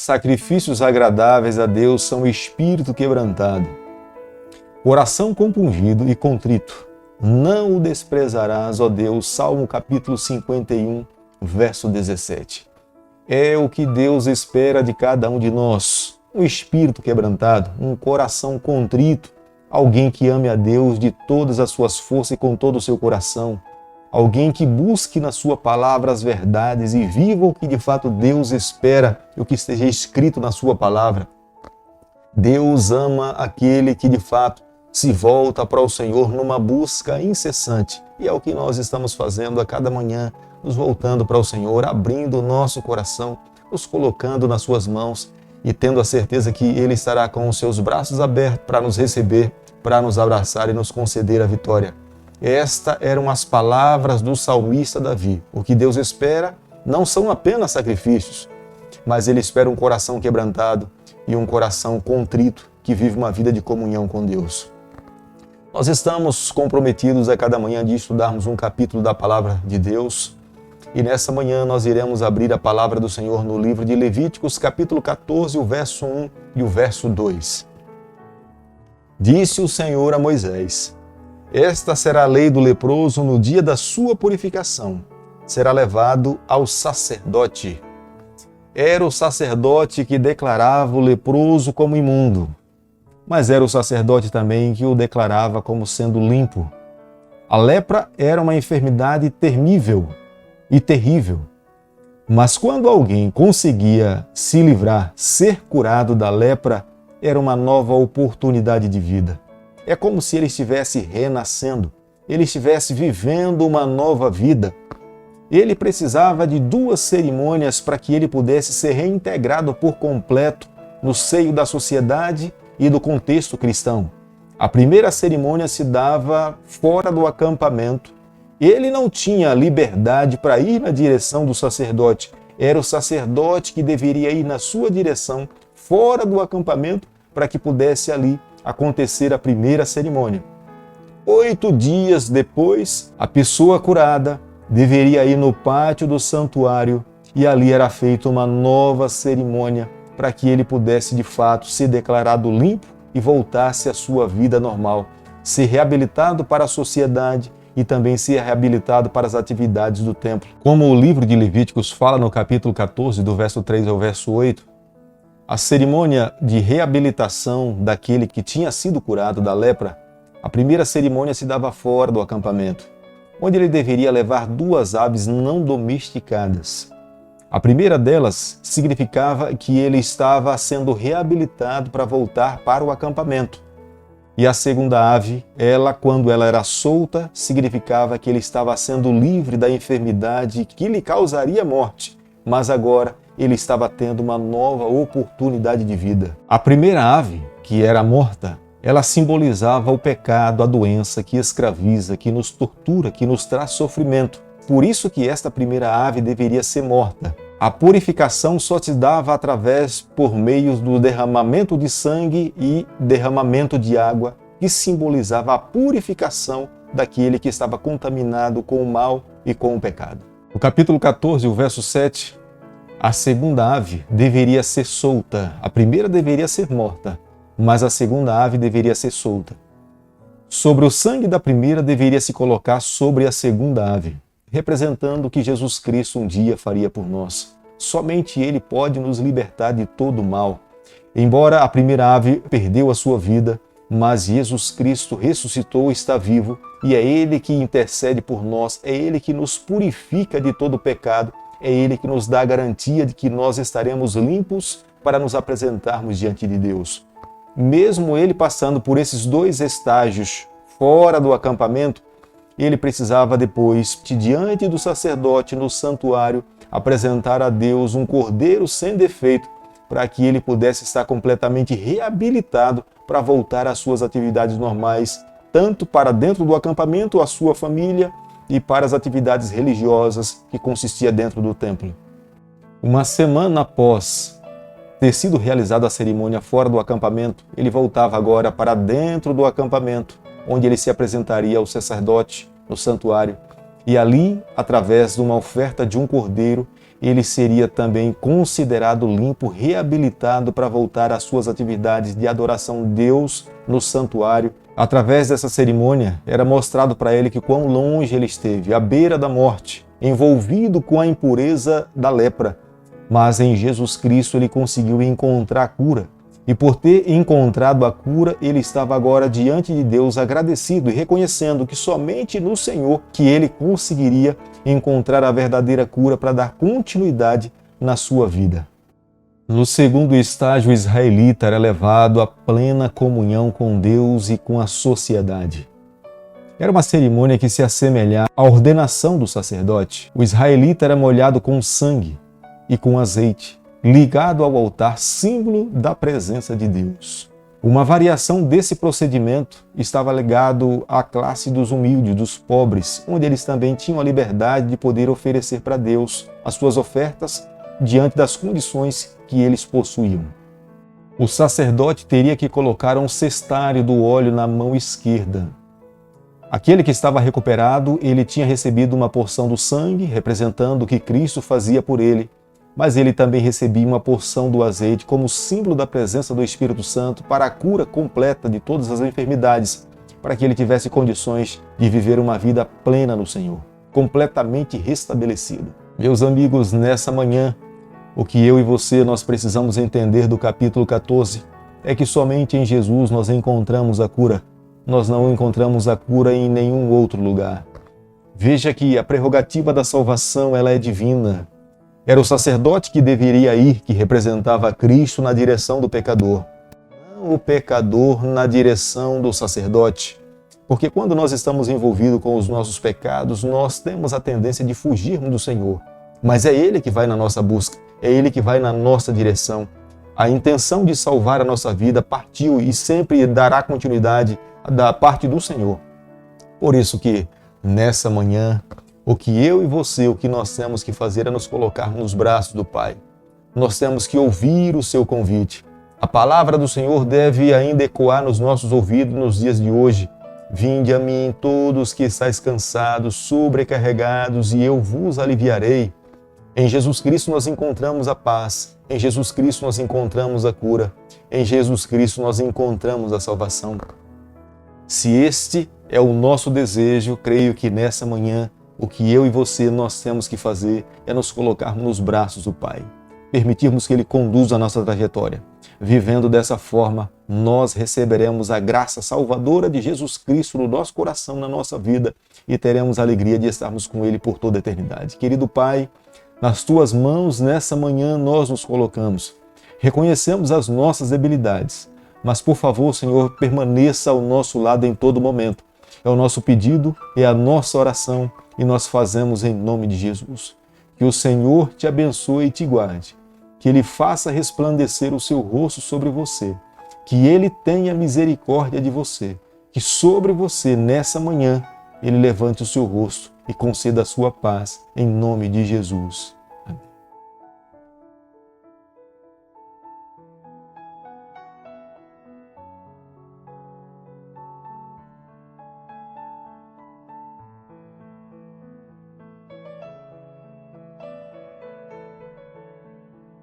sacrifícios agradáveis a Deus são espírito quebrantado, coração compungido e contrito. Não o desprezarás, ó Deus. Salmo capítulo 51, verso 17. É o que Deus espera de cada um de nós. Um espírito quebrantado, um coração contrito, alguém que ame a Deus de todas as suas forças e com todo o seu coração. Alguém que busque na sua palavra as verdades e viva o que de fato Deus espera e o que esteja escrito na sua palavra. Deus ama aquele que de fato se volta para o Senhor numa busca incessante. E é o que nós estamos fazendo a cada manhã, nos voltando para o Senhor, abrindo o nosso coração, nos colocando nas suas mãos e tendo a certeza que Ele estará com os seus braços abertos para nos receber, para nos abraçar e nos conceder a vitória. Estas eram as palavras do salmista Davi. O que Deus espera não são apenas sacrifícios, mas Ele espera um coração quebrantado e um coração contrito que vive uma vida de comunhão com Deus. Nós estamos comprometidos a cada manhã de estudarmos um capítulo da Palavra de Deus e nessa manhã nós iremos abrir a Palavra do Senhor no livro de Levíticos, capítulo 14, o verso 1 e o verso 2. Disse o Senhor a Moisés: Esta será a lei do leproso no dia da sua purificação. Será levado ao sacerdote. Era o sacerdote que declarava o leproso como imundo, mas era o sacerdote também que o declarava como sendo limpo. A lepra era uma enfermidade temível e terrível, mas quando alguém conseguia se livrar, ser curado da lepra, era uma nova oportunidade de vida. É como se ele estivesse renascendo, ele estivesse vivendo uma nova vida. Ele precisava de 2 cerimônias para que ele pudesse ser reintegrado por completo no seio da sociedade e do contexto cristão. A primeira cerimônia se dava fora do acampamento. Ele não tinha liberdade para ir na direção do sacerdote. Era o sacerdote que deveria ir na sua direção, fora do acampamento, para que pudesse ali acontecer a primeira cerimônia. 8 dias depois, a pessoa curada deveria ir no pátio do santuário e ali era feita uma nova cerimônia para que ele pudesse de fato ser declarado limpo e voltasse à sua vida normal, ser reabilitado para a sociedade e também ser reabilitado para as atividades do templo. Como o livro de Levíticos fala no capítulo 14, do verso 3 ao verso 8, a cerimônia de reabilitação daquele que tinha sido curado da lepra, a primeira cerimônia se dava fora do acampamento, onde ele deveria levar 2 aves não domesticadas. A primeira delas significava que ele estava sendo reabilitado para voltar para o acampamento. E a segunda ave, quando ela era solta, significava que ele estava sendo livre da enfermidade que lhe causaria morte, mas agora ele estava tendo uma nova oportunidade de vida. A primeira ave, que era morta, ela simbolizava o pecado, a doença que escraviza, que nos tortura, que nos traz sofrimento. Por isso que esta primeira ave deveria ser morta. A purificação só se dava por meio do derramamento de sangue e derramamento de água, que simbolizava a purificação daquele que estava contaminado com o mal e com o pecado. No capítulo 14, o verso 7, a segunda ave deveria ser solta. A primeira deveria ser morta, mas a segunda ave deveria ser solta. Sobre o sangue da primeira deveria se colocar sobre a segunda ave, representando o que Jesus Cristo um dia faria por nós. Somente Ele pode nos libertar de todo o mal. Embora a primeira ave perdeu a sua vida, mas Jesus Cristo ressuscitou, está vivo, e é Ele que intercede por nós, é Ele que nos purifica de todo o pecado, é Ele que nos dá a garantia de que nós estaremos limpos para nos apresentarmos diante de Deus. Mesmo Ele passando por esses 2 estágios fora do acampamento, ele precisava depois, diante do sacerdote no santuário, apresentar a Deus um cordeiro sem defeito, para que ele pudesse estar completamente reabilitado para voltar às suas atividades normais, tanto para dentro do acampamento, a sua família, e para as atividades religiosas que consistia dentro do templo. Uma semana após ter sido realizada a cerimônia fora do acampamento, ele voltava agora para dentro do acampamento, onde ele se apresentaria ao sacerdote no santuário. E ali, através de uma oferta de um cordeiro, ele seria também considerado limpo, reabilitado para voltar às suas atividades de adoração a Deus no santuário. Através dessa cerimônia, era mostrado para ele que quão longe ele esteve, à beira da morte, envolvido com a impureza da lepra. Mas em Jesus Cristo ele conseguiu encontrar a cura. E por ter encontrado a cura, ele estava agora diante de Deus agradecido e reconhecendo que somente no Senhor que ele conseguiria encontrar a verdadeira cura para dar continuidade na sua vida. No segundo estágio, o israelita era levado à plena comunhão com Deus e com a sociedade. Era uma cerimônia que se assemelhava à ordenação do sacerdote. O israelita era molhado com sangue e com azeite, ligado ao altar, símbolo da presença de Deus. Uma variação desse procedimento estava ligado à classe dos humildes, dos pobres, onde eles também tinham a liberdade de poder oferecer para Deus as suas ofertas diante das condições que eles possuíam. O sacerdote teria que colocar um cestário do óleo na mão esquerda. Aquele que estava recuperado, ele tinha recebido uma porção do sangue, representando o que Cristo fazia por ele, mas ele também recebia uma porção do azeite como símbolo da presença do Espírito Santo para a cura completa de todas as enfermidades, para que ele tivesse condições de viver uma vida plena no Senhor, completamente restabelecido. Meus amigos, nessa manhã, o que eu e você nós precisamos entender do capítulo 14 é que somente em Jesus nós encontramos a cura. Nós não encontramos a cura em nenhum outro lugar. Veja que a prerrogativa da salvação ela é divina. Era o sacerdote que deveria ir, que representava Cristo na direção do pecador. Não o pecador na direção do sacerdote. Porque quando nós estamos envolvidos com os nossos pecados, nós temos a tendência de fugirmos do Senhor. Mas é Ele que vai na nossa busca, é Ele que vai na nossa direção. A intenção de salvar a nossa vida partiu e sempre dará continuidade da parte do Senhor. Por isso que, nessa manhã, o que eu e você, o que nós temos que fazer é nos colocar nos braços do Pai. Nós temos que ouvir o seu convite. A palavra do Senhor deve ainda ecoar nos nossos ouvidos nos dias de hoje. Vinde a mim todos que estáis cansados, sobrecarregados, e eu vos aliviarei. Em Jesus Cristo nós encontramos a paz. Em Jesus Cristo nós encontramos a cura. Em Jesus Cristo nós encontramos a salvação. Se este é o nosso desejo, creio que nessa manhã o que eu e você nós temos que fazer é nos colocarmos nos braços do Pai. Permitirmos que Ele conduza a nossa trajetória. Vivendo dessa forma, nós receberemos a graça salvadora de Jesus Cristo no nosso coração, na nossa vida, e teremos a alegria de estarmos com Ele por toda a eternidade. Querido Pai, nas Tuas mãos, nessa manhã, nós nos colocamos. Reconhecemos as nossas debilidades, mas, por favor, Senhor, permaneça ao nosso lado em todo momento. É o nosso pedido, é a nossa oração, e nós fazemos em nome de Jesus. Que o Senhor te abençoe e te guarde. Que Ele faça resplandecer o seu rosto sobre você. Que Ele tenha misericórdia de você. Que sobre você, nessa manhã, Ele levante o seu rosto e conceda a sua paz, em nome de Jesus.